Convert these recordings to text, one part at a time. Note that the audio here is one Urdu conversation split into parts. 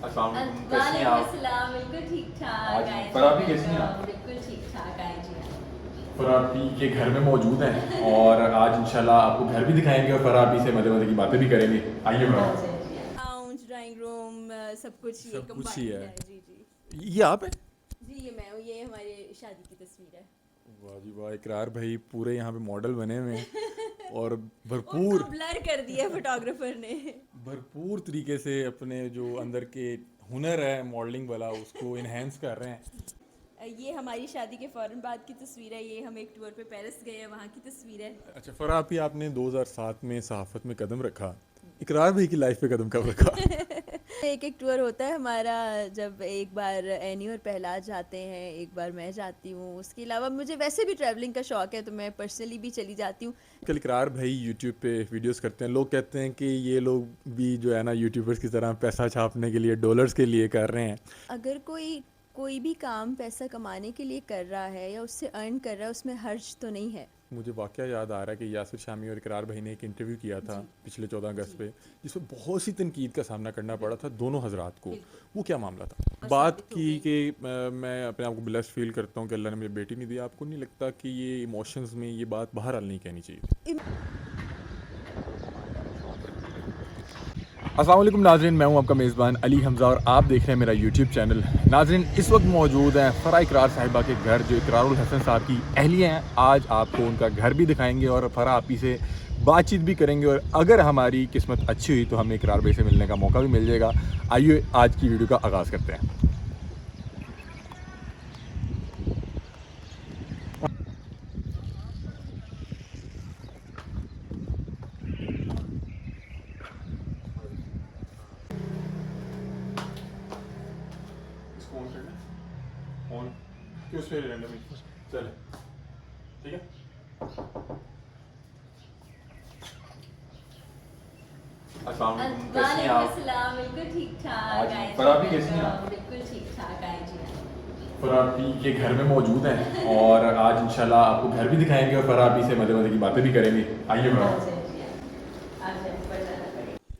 السلام علیکم، کیسی ہیں وعلیکم آپ؟ السلام. بالکل ٹھیک ٹھاک آئے فرا بھی کیسی ہیں آپ؟ بالکل ٹھیک ٹھاک آئے جی. فرا پی کے گھر میں موجود ہیں اور آج انشاءاللہ آپ کو گھر بھی دکھائیں گے اور فرا پی سے مزے مزے کی باتیں بھی کریں گے. آئیے فرا. لاؤنج ڈرائنگ روم سب کچھ یہ سب کچھ ہی کمبائنڈ ہے. ہے. جی جی یہ آپ ہیں؟ جی یہ میں ہوں. یہ ہمارے شادی کی تصویر ہے. واہ جی واہ، اقرار بھائی پورے یہاں پہ ماڈل بنے ہوئے ہیں اور ان بھرپور کو بلر کر دیا فوٹوگرافر نے. بھرپور طریقے سے اپنے جو اندر کے ہنر ہے ماڈلنگ والا اس کو انہینس کر رہے ہیں. یہ ہماری شادی کے فوراً بعد کی تصویر ہے. یہ ہم ایک ٹور پہ پیرس گئے ہیں, وہاں کی تصویر ہے. اچھا فرا پی، آپ نے 2007 میں صحافت میں قدم رکھا, اقرار بھائی کی لائف پہ قدم کب رکھا؟ ایک ایک ٹور ہوتا ہے ہمارا. جب ایک بار اینی اور پہلا جاتے ہیں, ایک بار میں جاتی ہوں. اس کے علاوہ مجھے ویسے بھی ٹریولنگ کا شوق ہے, تو میں پرسنلی بھی چلی جاتی ہوں. کل اقرار بھائی یوٹیوب پہ ویڈیوز کرتے ہیں, لوگ کہتے ہیں کہ یہ لوگ بھی جو ہے نا یوٹیوبرز کی طرح پیسہ چھاپنے کے لیے ڈالرز کے لیے کر رہے ہیں. اگر کوئی بھی کام پیسہ کمانے کے لیے کر رہا ہے یا اس سے ارن کر رہا ہے, اس میں حرج تو نہیں ہے. مجھے واقعہ یاد آ رہا ہے کہ یاسر شامی اور اقرار بھائی نے ایک انٹرویو کیا تھا پچھلے 14 اگست پہ, جس میں بہت سی تنقید کا سامنا کرنا پڑا تھا دونوں حضرات کو. وہ کیا معاملہ تھا؟ اور بات ثابت ہو کی گئی. کہ میں اپنے آپ کو بلیس فیل کرتا ہوں کہ اللہ نے مجھے بیٹی نہیں دیا. آپ کو نہیں لگتا کہ یہ ایموشنز میں یہ بات بہرحال نہیں کہنی چاہیے؟ السلام علیکم ناظرین, میں ہوں آپ کا میزبان علی حمزہ اور آپ دیکھ رہے ہیں میرا یوٹیوب چینل. ناظرین, اس وقت موجود ہیں فرا اقرار صاحبہ کے گھر, جو اقرار الحسن صاحب کی اہلیہ ہیں. آج آپ کو ان کا گھر بھی دکھائیں گے اور فرا آپی سے بات چیت بھی کریں گے, اور اگر ہماری قسمت اچھی ہوئی تو ہمیں اقرار بھائی سے ملنے کا موقع بھی مل جائے گا. آئیے آج کی ویڈیو کا آغاز کرتے ہیں. چلے ٹھیک ہے. السلام علیکم, کیسی ہیں وعلیکم آپ؟ السلام. بالکل ٹھیک ٹھاک آئے فرا بھی کیسی ہیں آپ؟ بالکل ٹھیک ٹھاک آئے جی. فرا پی کے گھر میں موجود ہیں اور آج انشاءاللہ آپ کو گھر بھی دکھائیں گے اور فرا پی سے مزے مزے کی باتیں بھی کریں گے. آئیے فرا.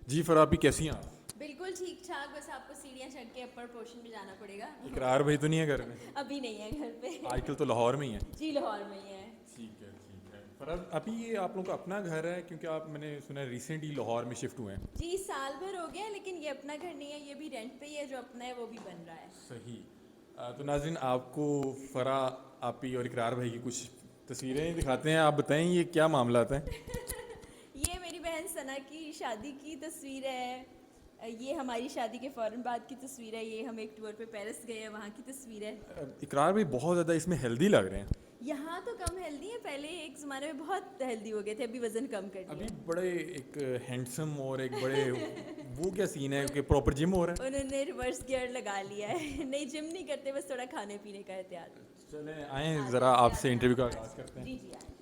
جی فرا پی کیسی ہیں آپ؟ بالکل ٹھیک ٹھاک. بس آپ کو سیڑھیاں چڑھ کے اپر پورشن پہ جانا پڑے گا. اقرار بھائی تو نہیں ہے گھر میں؟ ابھی نہیں ہے گھر پہ. آج کل تو لاہور میں ہی ہیں. جی لاہور میں ہی ہے. ٹھیک ہے ٹھیک ہے. فرا ابھی یہ آپ لوگوں کا اپنا گھر ہے کیونکہ آپ, میں نے سنا ہے ریسنٹلی لاہور میں شفٹ ہوئے ہیں. جی سال بھر ہو گیا, لیکن یہ اپنا گھر نہیں ہے, یہ بھی رینٹ پہ ہی ہے. جو اپنا ہے وہ بھی بن رہا ہے. صحیح. تو ناظرین, آپ کو فرا آپی اور اقرار بھائی کی کچھ تصویریں دکھاتے ہیں. آپ بتائیں یہ کیا معاملات ہیں؟ یہ میری بہن ثنا کی شادی کی تصویر ہے. یہ ہماری شادی کے فوراً بعد کی تصویر ہے. یہ ہم ایک ٹور پہ پیرس گئے ہیں, وہاں کی تصویر ہے. اقرار بھائی بہت زیادہ اس میں ہیلدی لگ رہے ہیں. یہاں تو کم ہیلدی ہے, پہلے ایک زمانے میں بہت ہیلدی ہو گئے تھے, ابھی وزن کم کر ابھی دیا. بڑے ایک ہینڈسم اور ایک بڑے وہ کیا سین ہے کہ پراپر جم ہو رہا ہے؟ انہوں نے ریورس گیئر لگا لیا ہے. نہیں جم نہیں کرتے, بس تھوڑا کھانے پینے کا احتیاط. چلیں آئیں ذرا آپ سے انٹرویو کا آغاز کرتے ہیں. جی جی آئیں.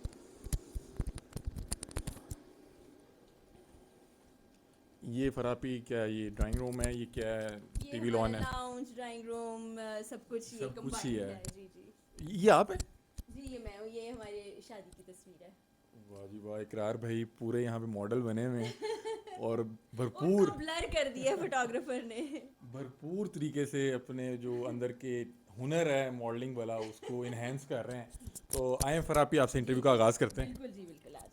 یہ فرا پی کیا یہ ڈرائنگ روم ہے, یہ کیا ہے, ٹی یہ وی ہمارا لان ہے؟ لاؤنج ڈرائنگ روم سب کچھ یہ سب کچھ ہی کمبائنڈ ہے. ہے. جی جی یہ آپ ہیں؟ جی یہ میں ہوں. یہ ہمارے شادی کی تصویر ہے. واہ جی واہ, اقرار بھائی پورے یہاں پہ ماڈل بنے ہوئے ہیں اور ان بھرپور کو بلر کر دیا فوٹوگرافر نے. بھرپور طریقے سے اپنے جو اندر کے ہنر ہے ماڈلنگ والا اس کو انہینس کر رہے ہیں. تو آئیں فرا پی, آپ سے انٹرویو کا آغاز کرتے ہیں. بالکل جی بالکل آ جائیں.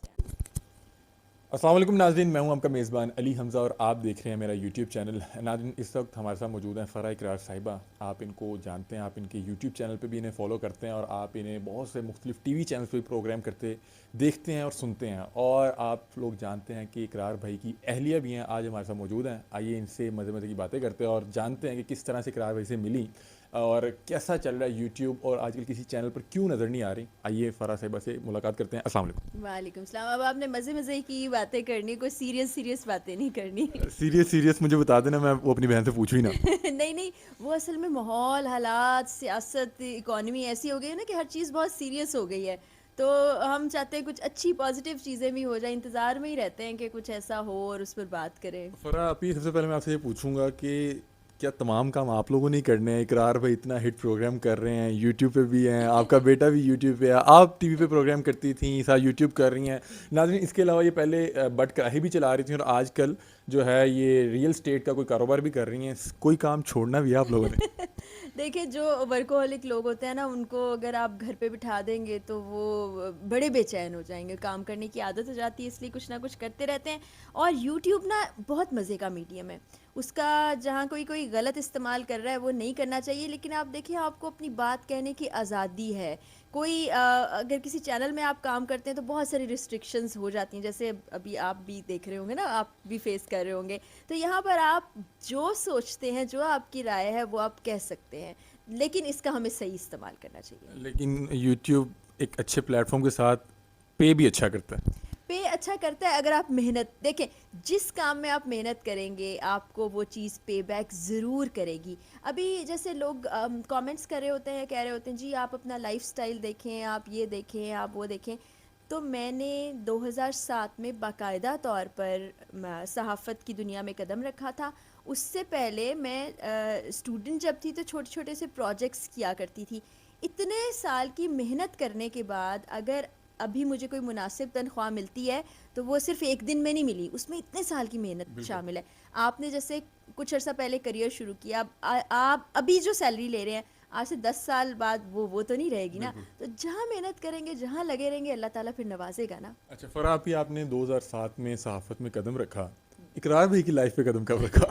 السلام علیکم ناظرین, میں ہوں آپ کا میزبان علی حمزہ اور آپ دیکھ رہے ہیں میرا یوٹیوب چینل. ناظرین, اس وقت ہمارے ساتھ موجود ہیں فرا اقرار صاحبہ. آپ ان کو جانتے ہیں, آپ ان کے یوٹیوب چینل پہ بھی انہیں فالو کرتے ہیں اور آپ انہیں بہت سے مختلف ٹی وی چینلز پہ پروگرام کرتے دیکھتے ہیں اور سنتے ہیں. اور آپ لوگ جانتے ہیں کہ اقرار بھائی کی اہلیہ بھی ہیں, آج ہمارے ساتھ موجود ہیں. آئیے ان سے مزے مزے کی باتیں کرتے ہیں اور جانتے ہیں کہ کس طرح سے اقرار بھائی سے ملی اور کیسا چل رہا ہے یوٹیوب, اور آج کل کسی چینل پر کیوں نظر نہیں آ رہی. آئیے فرا صاحبہ سے ملاقات کرتے ہیں. السلام علیکم. وعلیکم السلام. اب آپ نے مزے مزے کی باتیں کرنی, کوئی سیریس باتیں نہیں کرنی. سیریس مجھے بتا دینا, میں وہ اپنی بہن سے پوچھوں ہی نا. نہیں نہیں, وہ اصل میں ماحول, حالات, سیاست, اکانومی ایسی ہو گئی ہے نا کہ ہر چیز بہت سیریس ہو گئی ہے. تو ہم چاہتے ہیں کچھ اچھی پازیٹیو چیزیں بھی ہو جائیں, انتظار میں ہی رہتے ہیں کہ کچھ ایسا ہو اور اس پر بات کریں. فرا ابھی سب سے پہلے میں آپ سے یہ پوچھوں گا کہ کیا تمام کام آپ لوگوں نے کرنے ہیں؟ اقرار بھائی اتنا ہٹ پروگرام کر رہے ہیں, یوٹیوب پہ بھی ہیں, آپ کا بیٹا بھی یوٹیوب پہ ہے, آپ ٹی وی پہ پروگرام کرتی تھیں, ساتھ یوٹیوب کر رہی ہیں. ناظرین, اس کے علاوہ یہ پہلے بٹ کڑاہی بھی چلا رہی تھیں اور آج کل جو ہے یہ ریئل اسٹیٹ کا کوئی کاروبار بھی کر رہی ہیں, کوئی کام چھوڑنا بھی ہے آپ لوگوں نے؟ دیکھیں جو ورکوہولک لوگ ہوتے ہیں نا ان کو اگر آپ گھر پہ بٹھا دیں گے تو وہ بڑے بے چین ہو جائیں گے, کام کرنے کی عادت ہو جاتی ہے, اس لیے کچھ نہ کچھ کرتے رہتے ہیں. اور یوٹیوب نا بہت مزے کا میڈیم ہے, اس کا جہاں کوئی غلط استعمال کر رہا ہے وہ نہیں کرنا چاہیے, لیکن آپ دیکھیں آپ کو اپنی بات کہنے کی آزادی ہے. کوئی اگر کسی چینل میں آپ کام کرتے ہیں تو بہت ساری ریسٹرکشنز ہو جاتی ہیں, جیسے ابھی آپ بھی دیکھ رہے ہوں گے نا, آپ بھی فیس کر رہے ہوں گے. تو یہاں پر آپ جو سوچتے ہیں, جو آپ کی رائے ہے وہ آپ کہہ سکتے ہیں, لیکن اس کا ہمیں صحیح استعمال کرنا چاہیے. لیکن یوٹیوب ایک اچھے پلیٹ فارم کے ساتھ پے بھی اچھا کرتا ہے. پے اچھا کرتا ہے اگر آپ محنت, دیکھیں جس کام میں آپ محنت کریں گے آپ کو وہ چیز پے بیک ضرور کرے گی. ابھی جیسے لوگ کامنٹس کر رہے ہوتے ہیں, کہہ رہے ہوتے ہیں جی آپ اپنا لائف سٹائل دیکھیں, آپ یہ دیکھیں, آپ وہ دیکھیں. تو میں نے 2007 میں باقاعدہ طور پر صحافت کی دنیا میں قدم رکھا تھا. اس سے پہلے میں اسٹوڈنٹ جب تھی تو چھوٹے چھوٹے سے پروجیکٹس کیا کرتی تھی. اتنے سال کی محنت کرنے کے بعد اگر ابھی مجھے کوئی مناسب تنخواہ ملتی ہے تو وہ صرف ایک دن میں نہیں ملی, اس میں اتنے سال کی محنت بالکل. شامل ہے. آپ نے جیسے کچھ عرصہ پہلے کریئر شروع کیا, آپ ابھی جو سیلری لے رہے ہیں آج سے 10 سال بعد وہ تو نہیں رہے گی نا. بالکل. تو جہاں محنت کریں گے, جہاں لگے رہیں گے, اللہ تعالیٰ پھر نوازے گا نا. اچھا فرا آپ ہی, آپ نے 2007 میں صحافت میں قدم رکھا, اقرار بھائی کی لائف پہ قدم کب رکھا؟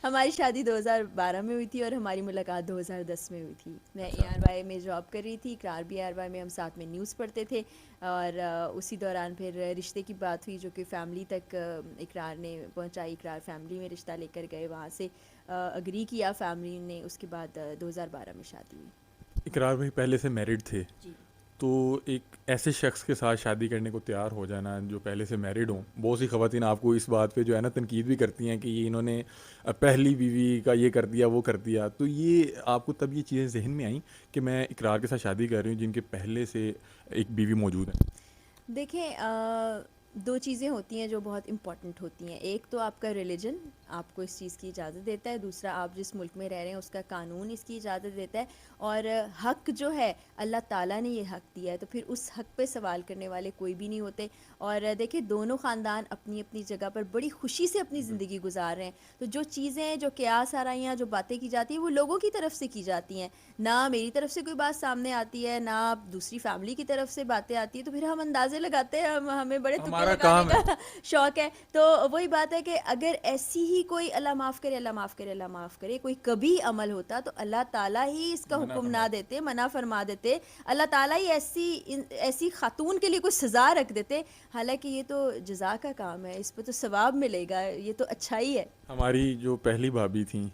ہماری شادی 2012 میں ہوئی تھی اور ہماری ملاقات 2010 میں ہوئی تھی. میں اے اچھا. آر وائی میں جاب کر رہی تھی, اقرار بھی اے آر وائی میں, ہم ساتھ میں نیوز پڑھتے تھے. اور اسی دوران پھر رشتے کی بات ہوئی جو کہ فیملی تک اقرار نے پہنچائی. اقرار فیملی میں رشتہ لے کر گئے, وہاں سے اگری کیا فیملی نے, اس کے بعد 2012 میں شادی ہوئی. اقرار بھائی پہلے سے میرڈ تھے, جی تو ایک ایسے شخص کے ساتھ شادی کرنے کو تیار ہو جانا جو پہلے سے میرڈ ہوں, بہت سی خواتین آپ کو اس بات پہ جو ہے نا تنقید بھی کرتی ہیں کہ یہ انہوں نے پہلی بیوی کا یہ کر دیا وہ کر دیا. تو یہ آپ کو تب یہ چیزیں ذہن میں آئیں کہ میں اقرار کے ساتھ شادی کر رہی ہوں جن کے پہلے سے ایک بیوی موجود ہے؟ دیکھیں دو چیزیں ہوتی ہیں جو بہت امپورٹنٹ ہوتی ہیں. ایک تو آپ کا ریلیجن آپ کو اس چیز کی اجازت دیتا ہے, دوسرا آپ جس ملک میں رہ رہے ہیں اس کا قانون اس کی اجازت دیتا ہے. اور حق جو ہے اللہ تعالیٰ نے یہ حق دیا ہے, تو پھر اس حق پہ سوال کرنے والے کوئی بھی نہیں ہوتے. اور دیکھیں دونوں خاندان اپنی اپنی جگہ پر بڑی خوشی سے اپنی زندگی گزار رہے ہیں. تو جو چیزیں جو قیاس آرائیاں جو باتیں کی جاتی ہیں وہ لوگوں کی طرف سے کی جاتی ہیں, نہ میری طرف سے کوئی بات سامنے آتی ہے, نہ دوسری فیملی کی طرف سے باتیں آتی ہیں. تو پھر ہم اندازے لگاتے ہیں, ہمیں بڑے تکے ہمارا لگانے کام ہے. کا شوق ہے. تو وہی بات ہے کہ اگر ایسی ہی کوئی اللہ معاف کرے, اللہ معاف کرے, اللہ معاف کرے, کوئی کبھی عمل ہوتا تو اللہ تعالیٰ ہی اس کا منع حکم فرما نہ دیتے, منع فرما دیتے. اللہ تعالیٰ ہی ایسی خاتون کے لیے کوئی سزا رکھ دیتے. حالانکہ یہ تو جزا کا کام ہے, اس پہ تو ثواب ملے گا, یہ تو اچھائی ہے. ہماری جو پہلی بھابھی تھیں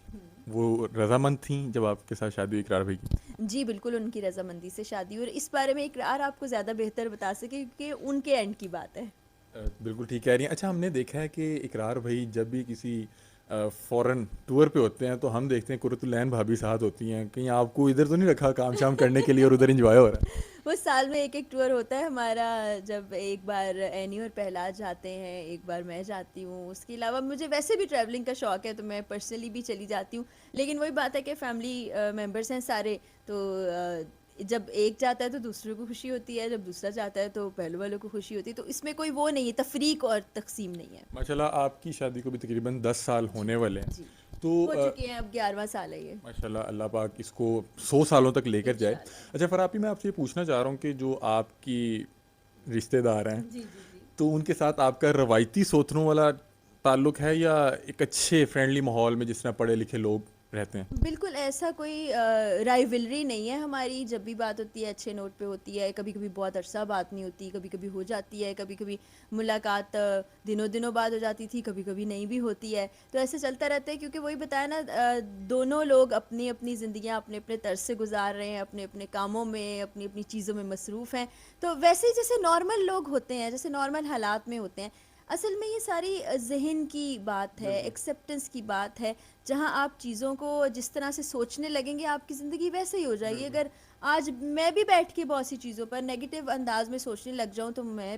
وہ رضامند تھیں جب آپ کے ساتھ شادی ہوئی اقرار بھائی کی؟ جی بالکل, ان کی رضامندی سے شادی ہوئی, اور اس بارے میں اقرار آپ کو زیادہ بہتر بتا سکے کیونکہ ان کے اینڈ کی بات ہے. بالکل ٹھیک کہہ رہی ہیں. اچھا ہم نے دیکھا ہے کہ اقرار بھائی جب بھی کسی فورن ٹور پہ ہوتے ہیں تو ہم دیکھتے ہیں قرۃ العین بھابھی ساتھ ہوتی ہیں. کہیں آپ کو ادھر تو نہیں رکھا کام شام کرنے کے لیے اور ادھر انجوائے ہو رہا ہے؟ وہ سال میں ایک ٹور ہوتا ہے ہمارا, جب ایک بار اینی اور پہلاج جاتے ہیں, ایک بار میں جاتی ہوں. اس کے علاوہ مجھے ویسے بھی ٹریولنگ کا شوق ہے تو میں پرسنلی بھی چلی جاتی ہوں. لیکن وہی بات ہے کہ فیملی ممبرس ہیں سارے, تو جب ایک جاتا ہے تو دوسروں کو خوشی ہوتی ہے, جب دوسرا جاتا ہے تو پہلو والوں کو خوشی ہوتی ہے. تو اس میں کوئی وہ نہیں ہے, تفریق اور تقسیم نہیں ہے. ماشاء اللہ آپ کی شادی کو بھی تقریباً 10 سال جی ہونے والے ہیں. جی تو ہو چکے ہیں, اب 11واں سال ہے یہ ماشاء اللہ, اللہ پاک اس کو 100 سالوں تک لے کر جائے. انشاءاللہ. اچھا فراپی, میں آپ سے یہ پوچھنا چاہ رہا ہوں کہ جو آپ کی رشتہ دار ہیں جی جی جی تو ان کے ساتھ آپ کا روایتی سوتنوں والا تعلق ہے یا ایک اچھے فرینڈلی ماحول میں جس طرح پڑھے لکھے لوگ رہتے ہیں؟ بالکل ایسا کوئی رائیولری نہیں ہے ہماری. جب بھی بات ہوتی ہے اچھے نوٹ پہ ہوتی ہے, کبھی کبھی بہت عرصہ بات نہیں ہوتی, کبھی کبھی ہو جاتی ہے, کبھی کبھی ملاقات دنوں بعد ہو جاتی تھی, کبھی کبھی نہیں بھی ہوتی ہے. تو ایسے چلتا رہتا ہے کیونکہ وہی بتایا نا, دونوں لوگ اپنی اپنی زندگیاں اپنے اپنے طرز سے گزار رہے ہیں, اپنے اپنے کاموں میں, اپنی اپنی چیزوں میں مصروف ہیں. تو ویسے ہی جیسے نارمل لوگ ہوتے ہیں, جیسے نارمل حالات میں ہوتے ہیں. اصل میں یہ ساری ذہن کی بات ہے, ایکسیپٹنس کی بات ہے. جہاں آپ چیزوں کو جس طرح سے سوچنے لگیں گے آپ کی زندگی ویسے ہی ہو جائے گی. اگر آج میں بھی بیٹھ کے بہت سی چیزوں پر نگیٹو انداز میں سوچنے لگ جاؤں تو میں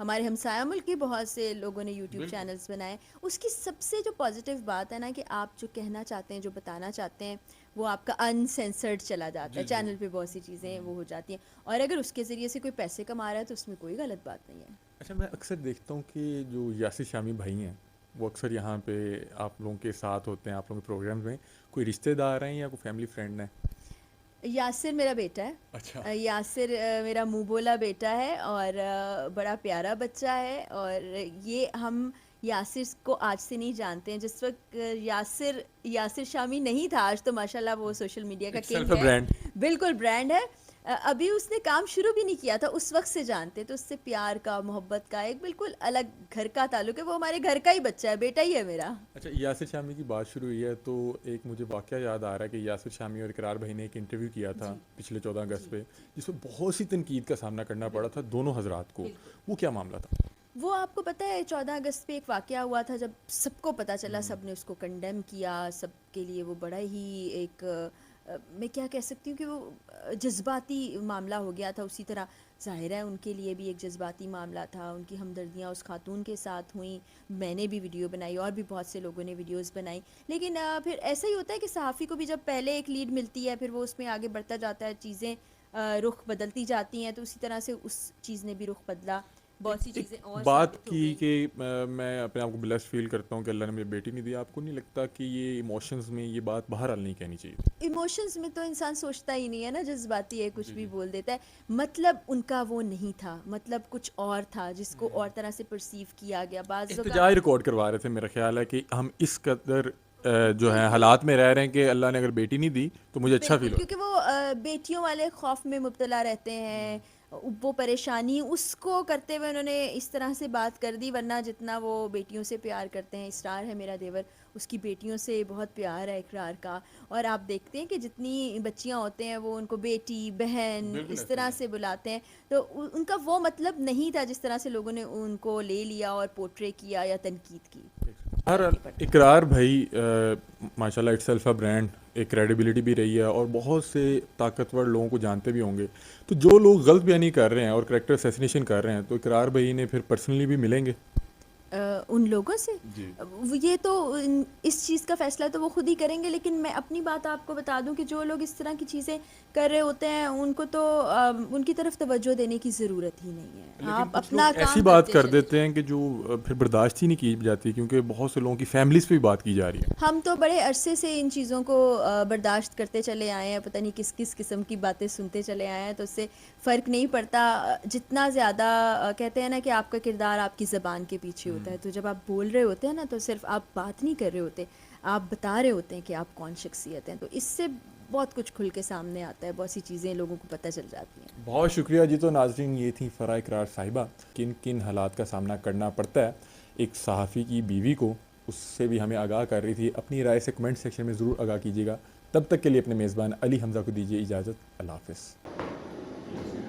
ہمارے ہمسایہ ملک کے بہت سے لوگوں نے یوٹیوب چینلز بنائے. اس کی سب سے جو پازیٹیو بات ہے نا کہ آپ جو کہنا چاہتے ہیں جو بتانا چاہتے ہیں وہ آپ کا انسینسرڈ چلا جاتا ہے. چینل پہ بہت سی چیزیں وہ ہو جاتی ہیں اور اگر اس کے ذریعے سے کوئی پیسے کما رہا ہے تو اس میں کوئی غلط بات نہیں ہے. اچھا، میں اکثر دیکھتا ہوں کہ جو یاسر شامی بھائی ہیں وہ اکثر یہاں پہ آپ لوگوں کے ساتھ ہوتے ہیں، آپ لوگوں کے پروگرامز میں. کوئی رشتہ دار ہیں یا کوئی فیملی فرینڈ ہیں؟ یاسر میرا بیٹا ہے. اچھا. یاسر میرا منہ بولا بیٹا ہے اور بڑا پیارا بچہ ہے. اور یہ ہم یاسر کو آج سے نہیں جانتے ہیں. جس وقت یاسر شامی نہیں تھا، آج تو ماشاءاللہ وہ سوشل میڈیا کا اٹس کنگ سیلف اے ہے، برانڈ. بالکل برانڈ ہے. ابھی اس نے کام شروع بھی نہیں کیا تھا، اس وقت سے جانتے. تو اس سے پیار کا، محبت کا ایک بالکل الگ گھر کا تعلق ہے. وہ ہمارے گھر کا ہی بچہ ہے، بیٹا ہی ہے میرا. اچھا، یاسر شامی کی بات شروع ہوئی ہے تو ایک مجھے واقعہ یاد آ رہا ہے کہ یاسر شامی اور اقرار بھائی نے ایک انٹرویو کیا تھا پچھلے 14 اگست پہ، جس میں بہت سی تنقید کا سامنا کرنا پڑا تھا دونوں حضرات کو. وہ کیا معاملہ تھا؟ وہ آپ کو پتہ ہے 14 اگست پہ ایک واقعہ ہوا تھا جب سب کو پتہ چلا، سب نے اس کو کنڈیم کیا. سب کے لیے وہ بڑا ہی ایک میں کیا کہہ سکتی ہوں کہ وہ جذباتی معاملہ ہو گیا تھا. اسی طرح ظاہر ہے ان کے لیے بھی ایک جذباتی معاملہ تھا. ان کی ہمدردیاں اس خاتون کے ساتھ ہوئیں. میں نے بھی ویڈیو بنائی اور بھی بہت سے لوگوں نے ویڈیوز بنائی. لیکن پھر ایسا ہی ہوتا ہے کہ صحافی کو بھی جب پہلے ایک لیڈ ملتی ہے پھر وہ اس میں آگے بڑھتا جاتا ہے، چیزیں رخ بدلتی جاتی ہیں. تو اسی طرح سے اس چیز نے بھی رخ بدلا. بہت سی چیزیں اور بات ثابت ہو کی گئیں. کہ میں اپنے آپ کو بلیس فیل کرتا ہوں کہ اللہ نے مجھے بیٹی نہیں دی. آپ کو نہیں لگتا کہ یہ ایموشنز میں یہ بات بہرحال نہیں کہنی چاہیے تھی؟ ایموشنز میں تو انسان سوچتا ہی نہیں ہے نا، جذباتی ہے، کچھ بھی بول دیتا ہے. مطلب ان کا وہ نہیں تھا، مطلب کچھ اور تھا جس کو اور طرح سے پرسیو کیا گیا. بعض احتجاج ریکارڈ کروا رہے تھے، میرا خیال ہے کہ ہم اس قدر جو ہے حالات میں رہ رہے ہیں کہ اللہ نے اگر بیٹی نہیں دی تو مجھے اچھا فیل بالکل، ہو. کیونکہ وہ بیٹیوں والے خوف میں مبتلا رہتے ہیں، وہ پریشانی اس کو کرتے ہوئے انہوں نے اس طرح سے بات کر دی. ورنہ جتنا وہ بیٹیوں سے پیار کرتے ہیں، اسرار ہے میرا دیور، اس کی بیٹیوں سے بہت پیار ہے اقرار کا. اور آپ دیکھتے ہیں کہ جتنی بچیاں ہوتے ہیں وہ ان کو بیٹی، بہن اس طرح سے بلاتے ہیں. تو ان کا وہ مطلب نہیں تھا جس طرح سے لوگوں نے ان کو لے لیا اور پورٹرے کیا یا تنقید کی. ہر اقرار بھائی ماشاءاللہ اٹس سیلف اے برانڈ، ایک کریڈیبلٹی بھی رہی ہے اور بہت سے طاقتور لوگوں کو جانتے بھی ہوں گے. تو جو لوگ غلط بیانی کر رہے ہیں اور کریکٹر اسیسینیشن کر رہے ہیں تو اقرار بھائی نے پھر پرسنلی بھی ملیں گے ان لوگوں سے؟ یہ تو اس چیز کا فیصلہ تو وہ خود ہی کریں گے. لیکن میں اپنی بات آپ کو بتا دوں کہ جو لوگ اس طرح کی چیزیں کر رہے ہوتے ہیں ان کو تو ان کی طرف توجہ دینے کی ضرورت ہی نہیں ہے. آپ اپنا کام ایسی بات کر دیتے ہیں کہ جو پھر برداشت ہی نہیں کی جاتی، کیونکہ بہت سے لوگوں کی فیملیز پہ بھی بات کی جا رہی ہے. ہم تو بڑے عرصے سے ان چیزوں کو برداشت کرتے چلے آئے ہیں، پتہ نہیں کس کس قسم کی باتیں سنتے چلے آئے ہیں. تو اس سے فرق نہیں پڑتا. جتنا زیادہ کہتے ہیں نا کہ آپ کا کردار آپ کی زبان کے پیچھے ہوتا ہے. تو جب آپ بول رہے ہوتے ہیں نا تو صرف آپ بات نہیں کر رہے ہوتے، آپ بتا رہے ہوتے ہیں کہ آپ کون شخصیت ہیں. تو اس سے بہت کچھ کھل کے سامنے آتا ہے، بہت سی چیزیں لوگوں کو پتہ چل جاتی ہیں. بہت شکریہ جی. تو ناظرین، یہ تھی فرح اقرار صاحبہ. کن کن حالات کا سامنا کرنا پڑتا ہے ایک صحافی کی بیوی کو، اس سے بھی ہمیں آگاہ کر رہی تھی. اپنی رائے سے کمنٹ سیکشن میں ضرور آگاہ کیجیے گا. تب تک کے لیے اپنے میزبان علی حمزہ کو دیجیے اجازت. اللہ حافظ.